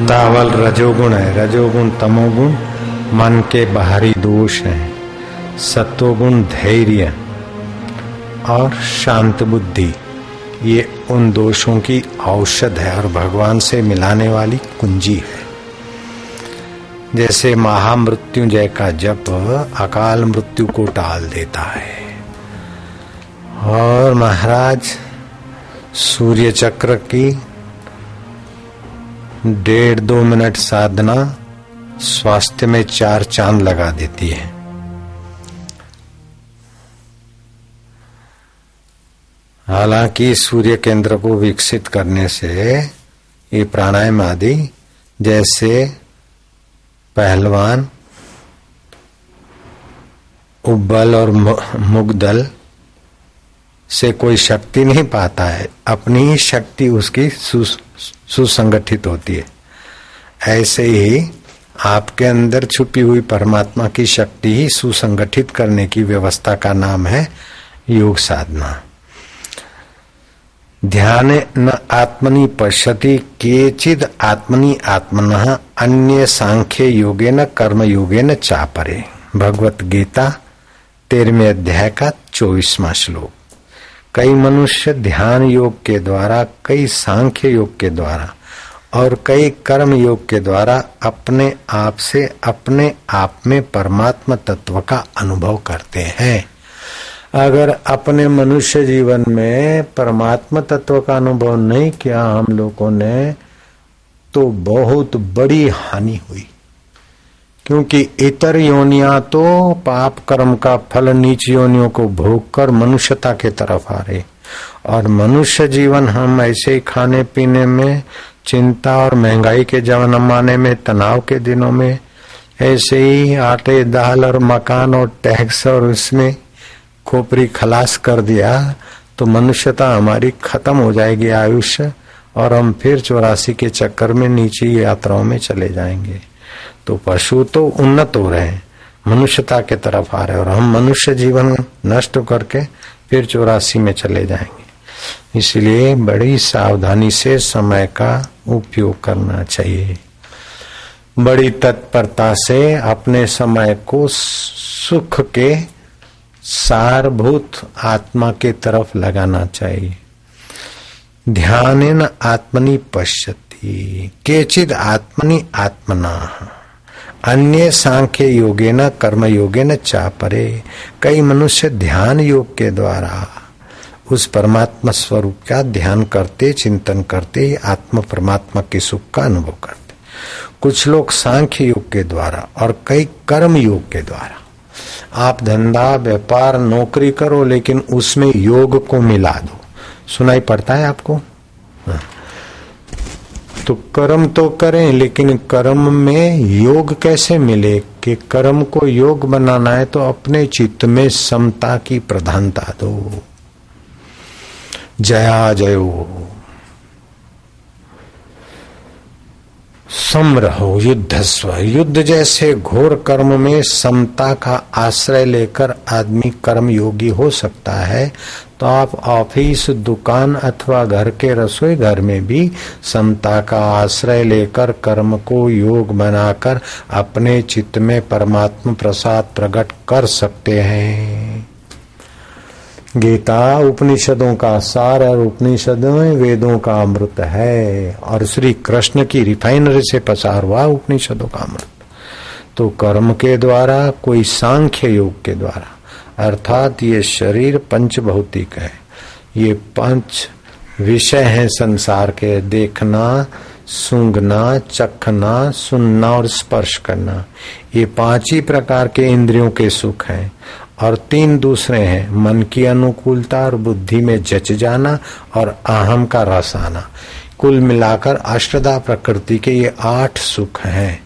उतावल रजोगुण है, रजोगुण तमोगुण मन के बाहरी दोष हैं। सत्वगुण धैर्य और शांत बुद्धि ये उन दोषों की औषध है और भगवान से मिलाने वाली कुंजी है। जैसे महामृत्युंजय का जप अकाल मृत्यु को टाल देता है और महाराज सूर्य चक्र की 1.5-2 मिनट साधना स्वास्थ्य में 4 चांद लगा देती है। हालांकि सूर्य केंद्र को विकसित करने से ये प्राणायाम आदि जैसे पहलवान उब्बल और मुग्दल से कोई शक्ति नहीं पाता है, अपनी ही शक्ति उसकी सुसंगठित होती है। ऐसे ही आपके अंदर छुपी हुई परमात्मा की शक्ति ही सुसंगठित करने की व्यवस्था का नाम है योग साधना। ध्यान न आत्मनि पश्यति केचिद आत्मनि आत्मनः अन्य सांख्य योगेन कर्म योगेन चापरे। भगवत गीता 13वें अध्याय का 24वां श्लोक। कई मनुष्य ध्यान योग के द्वारा, कई सांख्य योग के द्वारा और कई कर्म योग के द्वारा अपने आप से अपने आप में परमात्मा तत्व का अनुभव करते हैं। अगर अपने मनुष्य जीवन में परमात्मा तत्व का अनुभव नहीं किया हम लोगों ने तो बहुत बड़ी हानि हुई, क्योंकि इतर योनियां तो पाप कर्म का फल नीच योनियों को भोग कर मनुष्यता के तरफ आ रहे, और मनुष्य जीवन हम ऐसे ही खाने पीने में, चिंता और महंगाई के जमाने में, तनाव के दिनों में ऐसे ही आटे दाल और मकान और टैक्स और उसमें खोपरी खलास कर दिया तो मनुष्यता हमारी खत्म हो जाएगी आयुष्य, और हम फिर 84 के चक्कर में नीचे यात्राओं में चले जाएंगे। तो पशु तो उन्नत हो रहे हैं, मनुष्यता के तरफ आ रहे हैं, और हम मनुष्य जीवन नष्ट करके फिर 84 में चले जाएंगे। इसलिए बड़ी सावधानी से समय का उपयोग करना चाहिए। बड़ी तत्परता से अपने समय को सुख के सारभूत आत्मा के तरफ लगाना चाहिए। ध्यानेन आत्मनि पश्यति केचिद आत्मनि आत्मना अन्य सांख्य योगेन कर्म योगेन चापरे। कई मनुष्य ध्यान योग के द्वारा उस परमात्मा स्वरूप का ध्यान करते, चिंतन करते आत्म परमात्मा के सुख का अनुभव करते। कुछ लोग सांख्य योग के द्वारा और कई कर्म योग के द्वारा। आप धंधा व्यापार नौकरी करो लेकिन उसमें योग को मिला दो। सुनाई पड़ता है आपको? हाँ। तो कर्म तो करें, लेकिन कर्म में योग कैसे मिले? कि कर्म को योग बनाना है तो अपने चित्त में समता की प्रधानता दो। जया जयो सम रहो युद्धस्व। युद्ध जैसे घोर कर्म में समता का आश्रय लेकर आदमी कर्म योगी हो सकता है। तो आप ऑफिस, दुकान अथवा घर के रसोई घर में भी समता का आश्रय लेकर कर्म को योग बनाकर अपने चित्त में परमात्मा प्रसाद प्रकट कर सकते हैं। गीता उपनिषदों का सार और उपनिषदों वेदों का अमृत है, और श्री कृष्ण की रिफाइनरी से पसार हुआ उपनिषदों का अमृत। तो कर्म के द्वारा, कोई सांख्य योग के द्वारा, अर्थात ये शरीर पंच भौतिक है, ये 5 विषय हैं संसार के। देखना, सूंघना, चखना, सुनना और स्पर्श करना, ये 5 ही प्रकार के इंद्रियों के सुख हैं। और 3 दूसरे हैं, मन की अनुकूलता और बुद्धि में जच जाना और अहम का रस आना। कुल मिलाकर अष्टधा प्रकृति के ये 8 सुख हैं।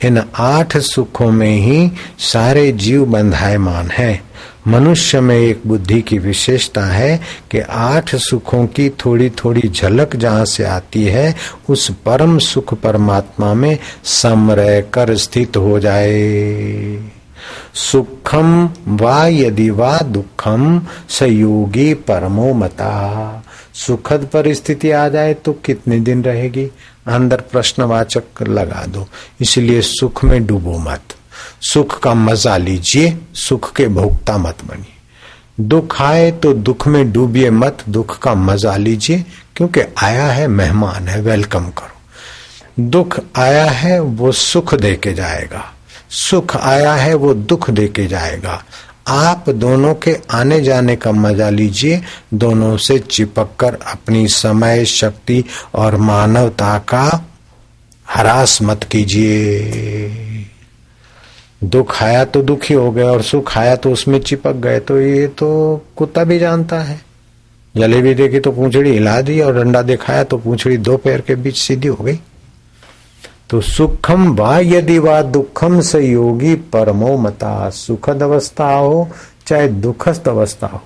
इन 8 सुखों में ही सारे जीव बंधायमान हैं। मनुष्य में एक बुद्धि की विशेषता है कि 8 सुखों की थोड़ी थोड़ी झलक जहाँ से आती है उस परम सुख परमात्मा में सम रह कर स्थित हो जाए। सुखम वा यदि वा दुखम स योगी परमो मता। सुखद परिस्थिति आ जाए तो कितने दिन रहेगी, अंदर प्रश्नवाचक लगा दो। इसलिए सुख में डूबो मत, सुख का मजा लीजिए, सुख के भोक्ता मत बनिए। दुख आए तो दुख में डूबिए मत, दुख का मजा लीजिए, क्योंकि आया है, मेहमान है, वेलकम करो। दुख आया है वो सुख दे के जाएगा, सुख आया है वो दुख दे के जाएगा। आप दोनों के आने जाने का मजा लीजिए, दोनों से चिपक कर अपनी समय, शक्ति और मानवता का हरास मत कीजिए। दुख आया तो दुखी हो गए और सुख आया तो उसमें चिपक गए, तो ये तो कुत्ता भी जानता है। जलेबी देखी तो पूंछड़ी हिला दी और डंडा दिखाया तो पूंछड़ी दो पैर के बीच सीधी हो गई। तो सुखम वा यदि वा दुखम स योगी परमो मता। सुखद अवस्था हो चाहे दुखद अवस्था हो,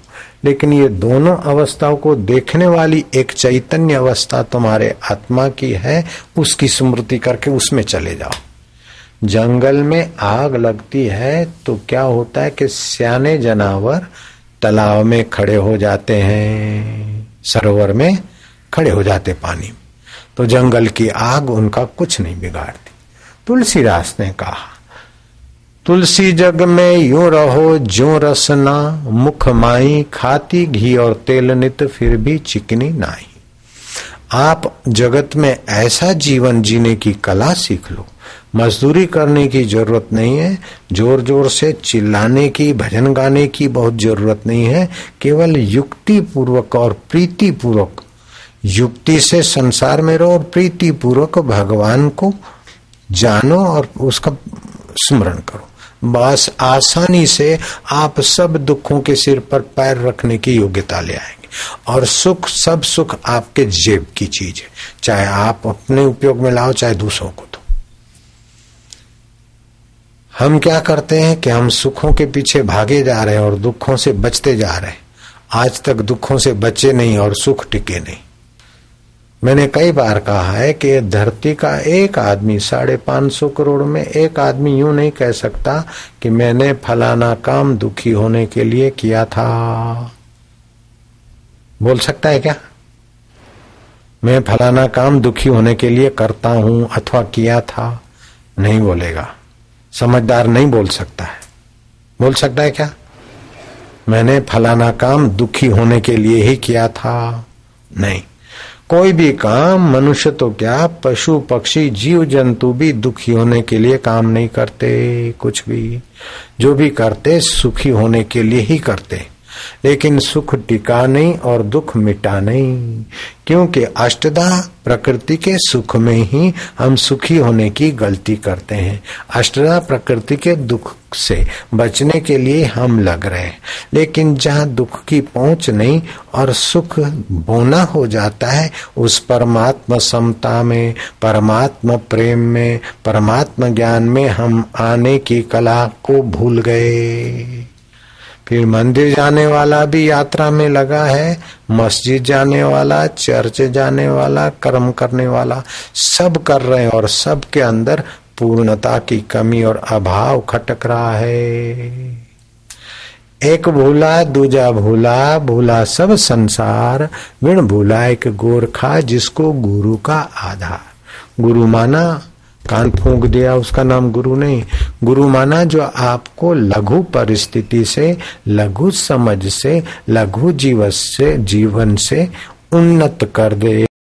लेकिन ये दोनों अवस्थाओं को देखने वाली एक चैतन्य अवस्था तुम्हारे आत्मा की है, उसकी स्मृति करके उसमें चले जाओ। जंगल में आग लगती है तो क्या होता है कि सियाने जानवर तालाब में खड़े हो जाते हैं, सरोवर में खड़े हो जाते पानी में, तो जंगल की आग उनका कुछ नहीं बिगाड़ती। तुलसीदास ने कहा, तुलसी जग में यूं रहो ज्यों रसना, मुख माई खाती घी और तेल नित फिर भी चिकनी नाई। आप जगत में ऐसा जीवन जीने की कला सीख लो, मजदूरी करने की जरूरत नहीं है, जोर जोर से चिल्लाने की, भजन गाने की बहुत जरूरत नहीं है। केवल युक्ति पूर्वक और प्रीति पूर्वक, युक्ति से संसार में रहो और प्रीति पूर्वक भगवान को जानो और उसका स्मरण करो। बस आसानी से आप सब दुखों के सिर पर पैर रखने की योग्यता ले आएंगे। और सुख, सब सुख आपके जेब की चीज है, चाहे आप अपने उपयोग में लाओ चाहे दूसरों को दो। हम क्या करते हैं कि हम सुखों के पीछे भागे जा रहे हैं और दुखों से बचते जा रहे हैं। आज तक दुखों से बचे नहीं और सुख टिके नहीं। मैंने कई बार कहा है कि धरती का एक आदमी, 550 करोड़ में एक आदमी यूं नहीं कह सकता कि मैंने फलाना काम दुखी होने के लिए किया था। बोल सकता है क्या? मैं फलाना काम दुखी होने के लिए करता हूं अथवा किया था? नहीं बोलेगा। समझदार नहीं बोल सकता है। बोल सकता है क्या? मैंने फलाना काम दुखी होने के लिए ही किया था? नहीं। कोई भी काम, मनुष्य तो क्या, पशु पक्षी जीव जंतु भी दुखी होने के लिए काम नहीं करते। कुछ भी जो भी करते सुखी होने के लिए ही करते, लेकिन सुख टिका नहीं और दुख मिटा नहीं, क्योंकि अष्टधा प्रकृति के सुख में ही हम सुखी होने की गलती करते हैं। अष्टधा प्रकृति के दुख से बचने के लिए हम लग रहे हैं, लेकिन जहाँ दुख की पहुंच नहीं और सुख बोना हो जाता है, उस परमात्मा समता में, परमात्मा प्रेम में, परमात्मा ज्ञान में हम आने की कला को भूल गए। फिर मंदिर जाने वाला भी यात्रा में लगा है, मस्जिद जाने वाला, चर्च जाने वाला, कर्म करने वाला, सब कर रहे हैं और सब के अंदर पूर्णता की कमी और अभाव खटक रहा है। एक भूला दूजा भूला, भूला सब संसार, बिन भूला एक गोरखा जिसको गुरु का आधार। गुरु माना कान फूंक दिया, उसका नाम गुरु नहीं। गुरु माना जो आपको लघु परिस्थिति से, लघु समझ से, लघु जीवन से उन्नत कर दे।